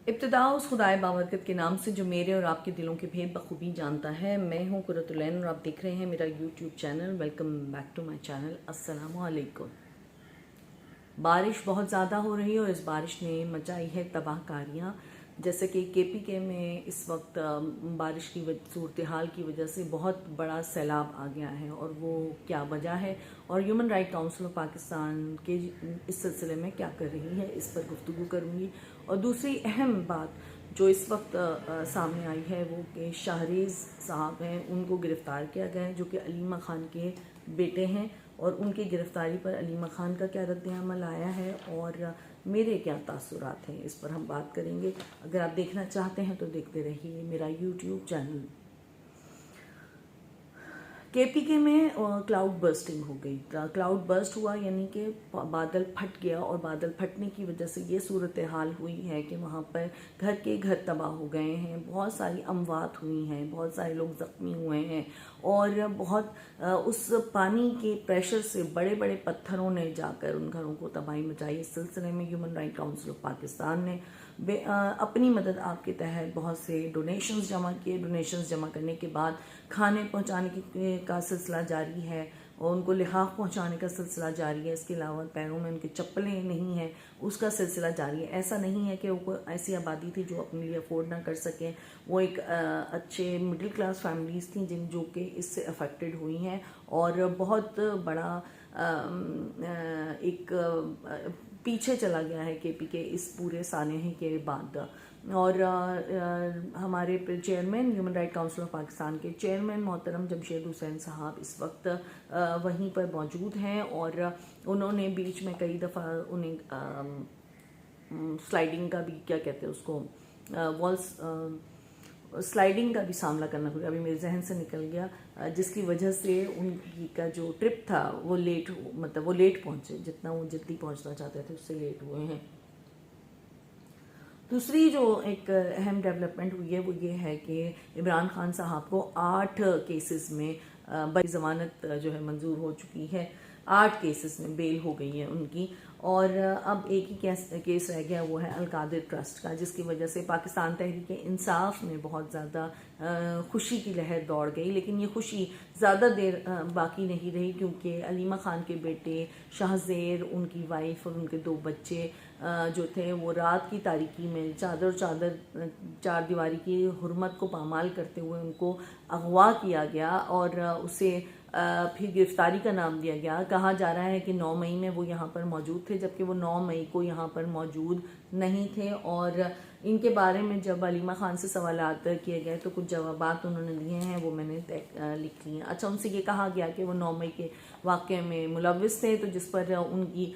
इब्तिदा उस खुदाए बाबरकत के नाम से जो मेरे और आपके दिलों के भेद बखूबी जानता है। मैं हूँ कुरतुलैन और आप देख रहे हैं मेरा YouTube channel. Welcome back to my channel. अस्सलामु अलैकुम। बारिश बहुत ज़्यादा हो रही है और इस बारिश ने मचाई है तबाहकारियाँ। जैसे कि केपीके में इस वक्त बारिश की सूरत हाल की वजह से बहुत बड़ा सैलाब आ गया है और वो क्या वजह है और human right council of Pakistan के इस सिलसिले में क्या कर रही है, इस पर गुफ्तगू करूँगी। और दूसरी अहम बात जो इस वक्त सामने आई है वो कि शाहरीज़ साहब हैं, उनको गिरफ़्तार किया गया है जो कि अलीमा ख़ान के बेटे हैं और उनकी गिरफ़्तारी पर अलीमा ख़ान का क्या रद्द-ए-अमल आया है और मेरे क्या तासुरात हैं, इस पर हम बात करेंगे। अगर आप देखना चाहते हैं तो देखते रहिए मेरा यूट्यूब चैनल। केपीके में क्लाउड बर्स्टिंग हो गई। क्लाउड बर्स्ट हुआ यानी कि बादल फट गया और बादल फटने की वजह से ये सूरत हाल हुई है कि वहाँ पर घर के घर तबाह हो गए हैं, बहुत सारी अमवात हुई हैं, बहुत सारे लोग ज़ख्मी हुए हैं और बहुत उस पानी के प्रेशर से बड़े बड़े पत्थरों ने जाकर उन घरों को तबाही मचाई। इस सिलसिले में human right council of Pakistan ने अपनी मदद आपके तहत बहुत से डोनेशंस जमा किए। डोनेशंस जमा करने के बाद खाने पहुंचाने का सिलसिला जारी है और उनको लिहाफ पहुंचाने का सिलसिला जारी है। इसके अलावा पैरों में उनकी चप्पलें नहीं हैं, उसका सिलसिला जारी है। ऐसा नहीं है कि वो ऐसी आबादी थी जो अपने लिए अफोर्ड ना कर सकें। वो एक अच्छे मिडिल क्लास फैमिलीज़ थी जो कि इससे अफेक्टेड हुई हैं और बहुत बड़ा एक पीछे चला गया है केपीके इस पूरे सानहे के बाद। और हमारे chairman human right council of Pakistan के चेयरमैन मोहतरम जमशेद हुसैन साहब इस वक्त वहीं पर मौजूद हैं और उन्होंने बीच में कई दफ़ा उन्हें स्लाइडिंग का भी क्या कहते हैं उसको वॉल्स स्लाइडिंग का भी सामना करना पड़ा। अभी मेरे जहन से निकल गया, जिसकी वजह से उनकी का जो ट्रिप था वो लेट पहुंचे। जितना वो जल्दी पहुंचना चाहते थे उससे लेट हुए हैं। दूसरी जो एक अहम डेवलपमेंट हुई है वो ये है कि इमरान खान साहब को 8 केसेस में बरी ज़मानत जो है मंजूर हो चुकी है। 8 केसेस में बेल हो गई है उनकी और अब एक ही केस रह गया, वो है अलकादिर ट्रस्ट का, जिसकी वजह से पाकिस्तान तहरीक इंसाफ में बहुत ज़्यादा खुशी की लहर दौड़ गई। लेकिन ये खुशी ज़्यादा देर बाकी नहीं रही क्योंकि अलीमा ख़ान के बेटे शाहज़ेर, उनकी वाइफ और उनके 2 बच्चे जो थे वो रात की तारीकी में चार दीवारी की हुर्मत को पामाल करते हुए उनको अगवा किया गया और उसे फिर गिरफ्तारी का नाम दिया गया। कहा जा रहा है कि 9 मई में वो यहाँ पर मौजूद थे, जबकि वो 9 मई को यहाँ पर मौजूद नहीं थे। और इनके बारे में जब अलीमा ख़ान से सवालात किए गए तो कुछ जवाबात उन्होंने दिए हैं, वो मैंने लिख लिए हैं। अच्छा, उनसे ये कहा गया कि वो 9 मई के वाक़े में मुलव्विस थे, तो जिस पर उनकी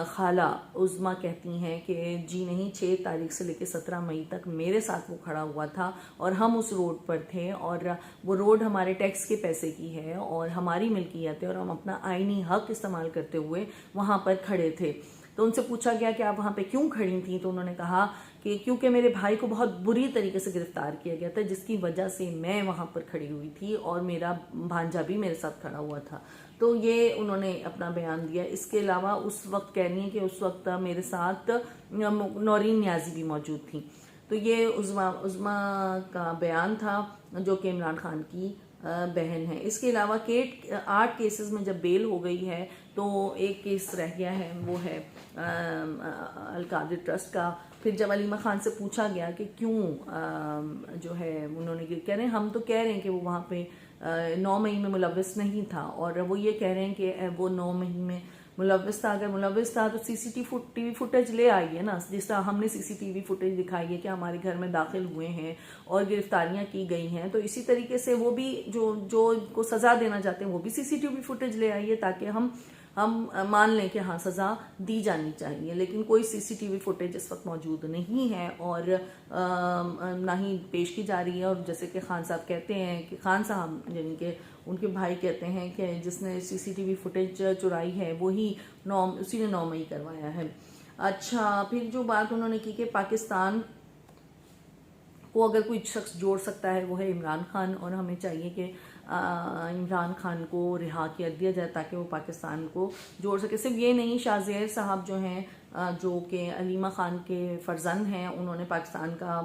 खाला उज़्मा कहती हैं कि जी नहीं, 6 तारीख से लेकर 17 मई तक मेरे साथ वो खड़ा हुआ था और हम उस रोड पर थे और वो रोड हमारे टैक्स के पैसे की है और हमारी मिल्कियत है और हम अपना आईनी हक इस्तेमाल करते हुए वहाँ पर खड़े थे। तो उनसे पूछा गया कि आप वहाँ पे क्यों खड़ी थी, तो उन्होंने कहा कि क्योंकि मेरे भाई को बहुत बुरी तरीके से गिरफ्तार किया गया था, जिसकी वजह से मैं वहाँ पर खड़ी हुई थी और मेरा भांजा भी मेरे साथ खड़ा हुआ था। तो ये उन्होंने अपना बयान दिया। इसके अलावा उस वक्त कह रही है कि उस वक्त मेरे साथ नौरीन नियाजी भी मौजूद थी। तो ये उज़्मा का बयान था जो कि इमरान खान की बहन है। इसके अलावा 8 केसेस में जब बेल हो गई है तो एक केस रह गया है, वो है अलकादिर ट्रस्ट का। फिर जब अलीमा ख़ान से पूछा गया कि क्यों जो है, उन्होंने ये कह रहे हैं, हम तो कह रहे हैं कि वो वहाँ पे 9 मई में मुलव्विस नहीं था और वो ये कह रहे हैं कि वो 9 मई में मुलव्विस था। अगर मुलव्विस था तो सीसीटीवी फुटेज ले आइए ना, जिस तरह हमने सीसीटीवी फुटेज दिखाई है कि हमारे घर में दाखिल हुए हैं और गिरफ्तारियां की गई हैं, तो इसी तरीके से वो भी जो को सज़ा देना चाहते हैं वो भी सीसीटीवी फुटेज ले आइए ताकि हम मान लें कि हाँ, सज़ा दी जानी चाहिए। लेकिन कोई सीसीटीवी फुटेज इस वक्त मौजूद नहीं है और ना ही पेश की जा रही है। और जैसे कि खान साहब कहते हैं कि खान साहब यानी कि उनके भाई कहते हैं कि जिसने सीसीटीवी फुटेज चुराई है उसी ने 9 मई करवाया है। अच्छा, फिर जो बात उन्होंने की कि पाकिस्तान को अगर कोई शख्स जोड़ सकता है वो है इमरान खान और हमें चाहिए कि इमरान खान को रिहा किया दिया जाए ताकि वो पाकिस्तान को जोड़ सके। सिर्फ ये नहीं, शाहज़ेर साहब जो हैं जो कि अलीमा खान के फर्जंद हैं, उन्होंने पाकिस्तान का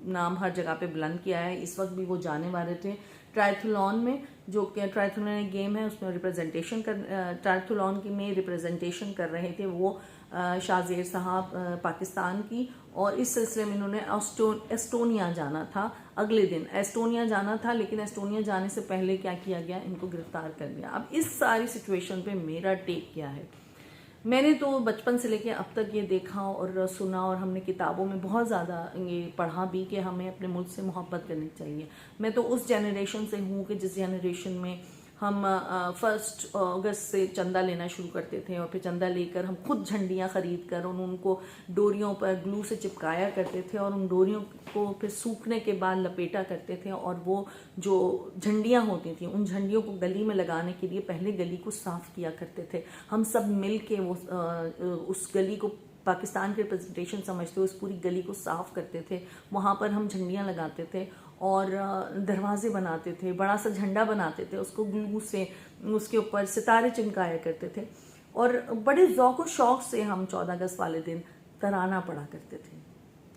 नाम हर जगह पे बुलंद किया है। इस वक्त भी वो जाने वाले थे ट्रायथलॉन में, जो कि ट्रायथलॉन एक गेम है, उसमें रिप्रेजेंटेशन कर ट्रायथलॉन की में रिप्रेजेंटेशन कर रहे थे वो शाहजेर साहब पाकिस्तान की। और इस सिलसिले में इन्होंने एस्टोनिया जाना था, अगले दिन एस्टोनिया जाना था, लेकिन एस्टोनिया जाने से पहले क्या किया गया, इनको गिरफ्तार कर लिया। अब इस सारी सिचुएशन पे मेरा टेक क्या है, मैंने तो बचपन से लेके अब तक ये देखा और सुना, और हमने किताबों में बहुत ज़्यादा ये पढ़ा भी कि हमें अपने मुल्क से मोहब्बत करनी चाहिए। मैं तो उस जनरेशन से हूँ कि जिस जनरेशन में हम 1 अगस्त से चंदा लेना शुरू करते थे, और फिर चंदा लेकर हम खुद झंडियाँ खरीद कर उनको डोरियों पर ग्लू से चिपकाया करते थे, और उन डोरियों को फिर सूखने के बाद लपेटा करते थे, और वो जो झंडियाँ होती थी उन झंडियों को गली में लगाने के लिए पहले गली को साफ़ किया करते थे। हम सब मिल के वो उस गली को पाकिस्तान के रिप्रेजेंटेशन समझते हुए उस पूरी गली को साफ़ करते थे। वहाँ पर हम झंडियाँ लगाते थे और दरवाजे बनाते थे, बड़ा सा झंडा बनाते थे, उसको ग्लू से उसके ऊपर सितारे चिमकाया करते थे, और बड़े ज़ौक़ और शौक़ से हम 14 अगस्त वाले दिन तराना पढ़ा करते थे।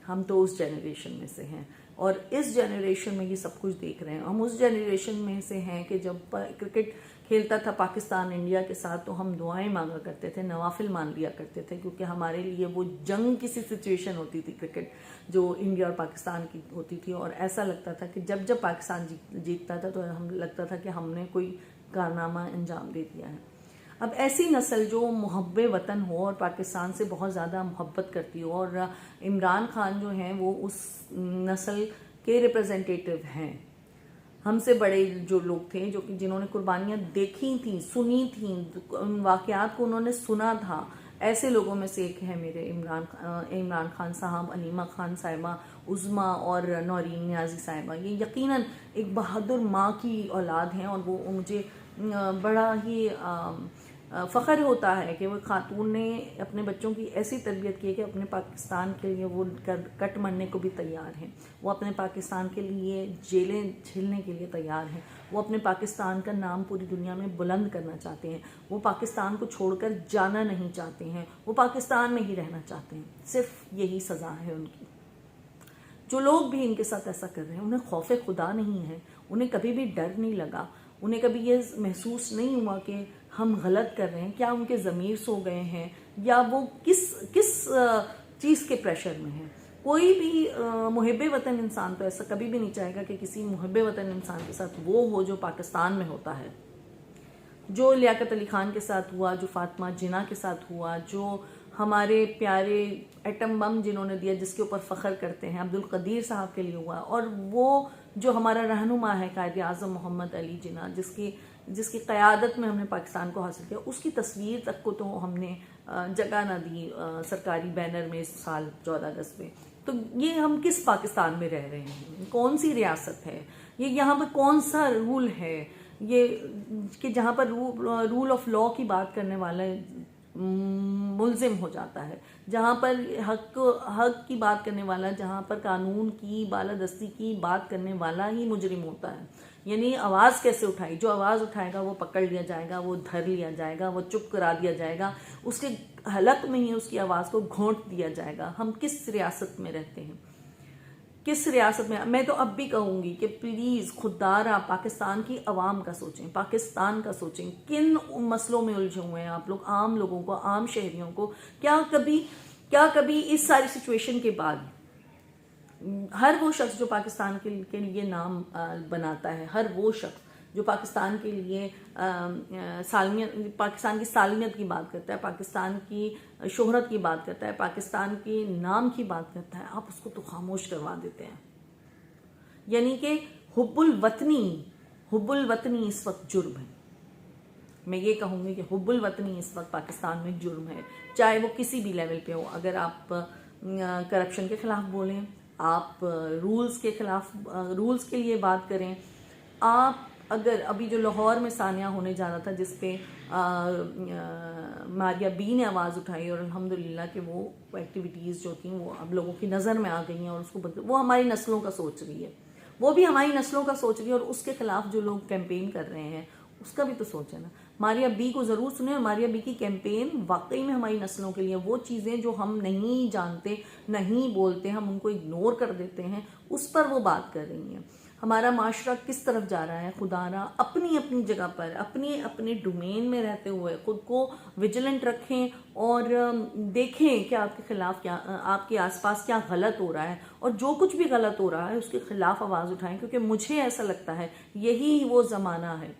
हम तो उस जनरेशन में से हैं, और इस जनरेशन में ये सब कुछ देख रहे हैं। हम उस जनरेशन में से हैं कि जब क्रिकेट खेलता था पाकिस्तान इंडिया के साथ, तो हम दुआएं मांगा करते थे, नवाफिल मान लिया करते थे, क्योंकि हमारे लिए वो जंग की सी सिचुएशन होती थी क्रिकेट जो इंडिया और पाकिस्तान की होती थी। और ऐसा लगता था कि जब जब पाकिस्तान जीतता था तो हम लगता था कि हमने कोई कारनामा अंजाम दे दिया है। अब ऐसी नस्ल जो मुहब्बे वतन हो और पाकिस्तान से बहुत ज़्यादा मोहब्बत करती हो, और इमरान खान जो हैं वो उस नस्ल के रिप्रेजेंटेटिव हैं। हमसे बड़े जो लोग थे, जो कि जिन्होंने कुर्बानियाँ देखी थी, सुनी थी, उन वाक़यात को उन्होंने सुना था, ऐसे लोगों में से एक है मेरे इमरान खान साहब, अलीमा खान साहिबा, उज़मा और नौरीन नियाज़ी साहिबा। ये यकीनन एक बहादुर माँ की औलाद हैं, और वो मुझे बड़ा ही फ़ख्र होता है कि वो खातून ने अपने बच्चों की ऐसी तरबियत की है कि अपने पाकिस्तान के लिए वो कट मरने को भी तैयार हैं। वो अपने पाकिस्तान के लिए जेलें झेलने के लिए तैयार हैं। वो अपने पाकिस्तान का नाम पूरी दुनिया में बुलंद करना चाहते हैं। वो पाकिस्तान को छोड़कर जाना नहीं चाहते हैं, वो पाकिस्तान में ही रहना चाहते हैं। सिर्फ यही सज़ा है उनकी। जो लोग भी इनके साथ ऐसा कर रहे हैं, उन्हें खौफ खुदा नहीं है, उन्हें कभी भी डर नहीं लगा, उन्हें कभी ये महसूस नहीं हुआ कि हम गलत कर रहे हैं। क्या उनके ज़मीर सो गए हैं, या वो किस चीज़ के प्रेशर में हैं। कोई भी मुहिब्बे वतन इंसान तो ऐसा कभी भी नहीं चाहेगा कि किसी मुहिब्बे वतन इंसान के साथ वो हो जो पाकिस्तान में होता है। जो लियाकत अली खान के साथ हुआ, जो फातिमा जिन्ना के साथ हुआ, जो हमारे प्यारे एटम बम जिन्होंने दिया, जिसके ऊपर फ़ख्र करते हैं, अब्दुल कदीर साहब के लिए हुआ, और वो जो हमारा रहनुमा है कायद आज़म मोहम्मद अली जिन्ना, जिसकी क़यादत में हमने पाकिस्तान को हासिल किया, उसकी तस्वीर तक को तो हमने जगह ना दी सरकारी बैनर में इस साल 14 अगस्त में। तो ये हम किस पाकिस्तान में रह रहे हैं, कौन सी रियासत है ये, यहाँ पर कौन सा रूल है ये कि जहाँ पर रूल ऑफ लॉ की बात करने वाला मुल्जिम हो जाता है, जहाँ पर हक की बात करने वाला, जहाँ पर कानून की बालादस्ती की बात करने वाला ही मुजरिम होता है। यानी आवाज़ कैसे उठाई, जो आवाज़ उठाएगा वो पकड़ लिया जाएगा, वो धर लिया जाएगा, वो चुप करा दिया जाएगा, उसके हलक में ही उसकी आवाज़ को घोंट दिया जाएगा। हम किस रियासत में रहते हैं, किस रियासत में। मैं तो अब भी कहूँगी कि प्लीज़ खुदारा पाकिस्तान की आवाम का सोचें, पाकिस्तान का सोचें। किन मसलों में उलझे हुए हैं आप लोग, आम लोगों को, आम शहरियों को। क्या कभी इस सारी सिचुएशन के बाद हर वो शख्स जो पाकिस्तान के लिए नाम बनाता है, हर वो शख्स जो पाकिस्तान के लिए पाकिस्तान की सालमियत की बात करता है, पाकिस्तान की शोहरत की बात करता है, पाकिस्तान के नाम की बात करता है, आप उसको तो खामोश करवा देते हैं। यानी कि हुब्बुल वतनी इस वक्त जुर्म है। मैं ये कहूँगी कि हुब्बुल वतनी इस वक्त पाकिस्तान में जुर्म है, चाहे वो किसी भी लेवल पे हो। अगर आप करप्शन के ख़िलाफ़ बोलें, आप रूल्स के ख़िलाफ़ रूल्स के लिए बात करें, आप अगर अभी जो लाहौर में सानिया होने जा रहा था, जिस पे मारिया बी ने आवाज़ उठाई, और अल्हम्दुलिल्लाह कि वो एक्टिविटीज़ जो थी वो अब लोगों की नज़र में आ गई हैं, और उसको वो हमारी नस्लों का सोच रही है, वो भी हमारी नस्लों का सोच रही है, और उसके ख़िलाफ़ जो लोग कैंपेन कर रहे हैं उसका भी तो सोच है ना। मारिया बी को ज़रूर सुने। और मारिया बी की कैंपेन वाकई में हमारी नस्लों के लिए, वो चीज़ें जो हम नहीं जानते, नहीं बोलते, हम उनको इग्नोर कर देते हैं, उस पर वो बात कर रही हैं। हमारा माशरा किस तरफ जा रहा है, खुदारा अपनी अपनी जगह पर अपने अपने डोमेन में रहते हुए खुद को विजिलेंट रखें और देखें कि आपके खिलाफ क्या, आपके आसपास क्या गलत हो रहा है, और जो कुछ भी गलत हो रहा है उसके खिलाफ आवाज़ उठाएं। क्योंकि मुझे ऐसा लगता है यही वो ज़माना है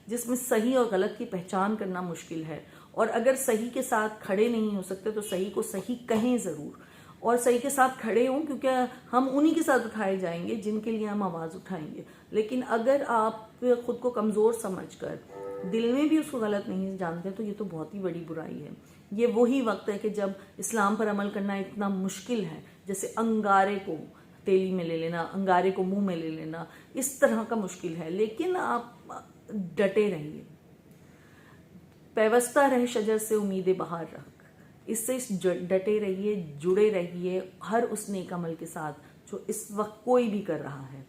जिसमें सही और गलत की पहचान करना मुश्किल है। और अगर सही के साथ खड़े नहीं हो सकते तो सही को सही कहें ज़रूर, और सही के साथ खड़े हों, क्योंकि हम उन्हीं के साथ उठाए जाएंगे जिनके लिए हम आवाज़ उठाएंगे। लेकिन अगर आप खुद को कमज़ोर समझकर दिल में भी उसको गलत नहीं जानते तो ये तो बहुत ही बड़ी बुराई है। ये वही वक्त है कि जब इस्लाम पर अमल करना इतना मुश्किल है, जैसे अंगारे को तेली में ले लेना, अंगारे को मुंह में ले लेना, इस तरह का मुश्किल है। लेकिन आप डटे रहिए। पैवस्ता रह शजर से उम्मीद बहार रख, इससे डटे रहिए, जुड़े रहिए हर उस नेक अमल के साथ जो इस वक्त कोई भी कर रहा है।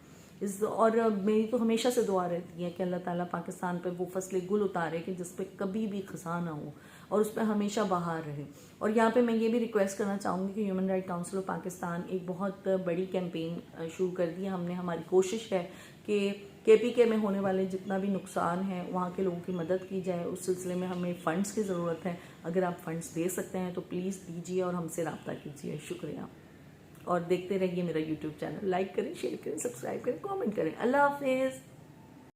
और मेरी तो हमेशा से दुआ रहती है कि अल्लाह ताला पाकिस्तान पे वो फसले गुल उतारे कि जिस पे कभी भी खसा ना हो और उस पर हमेशा बहार रहे। और यहाँ पे मैं ये भी रिक्वेस्ट करना चाहूँगी कि human right council of Pakistan एक बहुत बड़ी कैंपेन शुरू कर दी है हमने। हमारी कोशिश है कि KPK में होने वाले जितना भी नुकसान है वहाँ के लोगों की मदद की जाए। उस सिलसिले में हमें फ़ंड्स की ज़रूरत है। अगर आप फ़ंड्स दे सकते हैं तो प्लीज़ दीजिए और हमसे रब्ता कीजिए। शुक्रिया। और देखते रहिए मेरा YouTube चैनल। लाइक करें, शेयर करें, सब्सक्राइब करें, कमेंट करें। अल्लाह हाफिज़।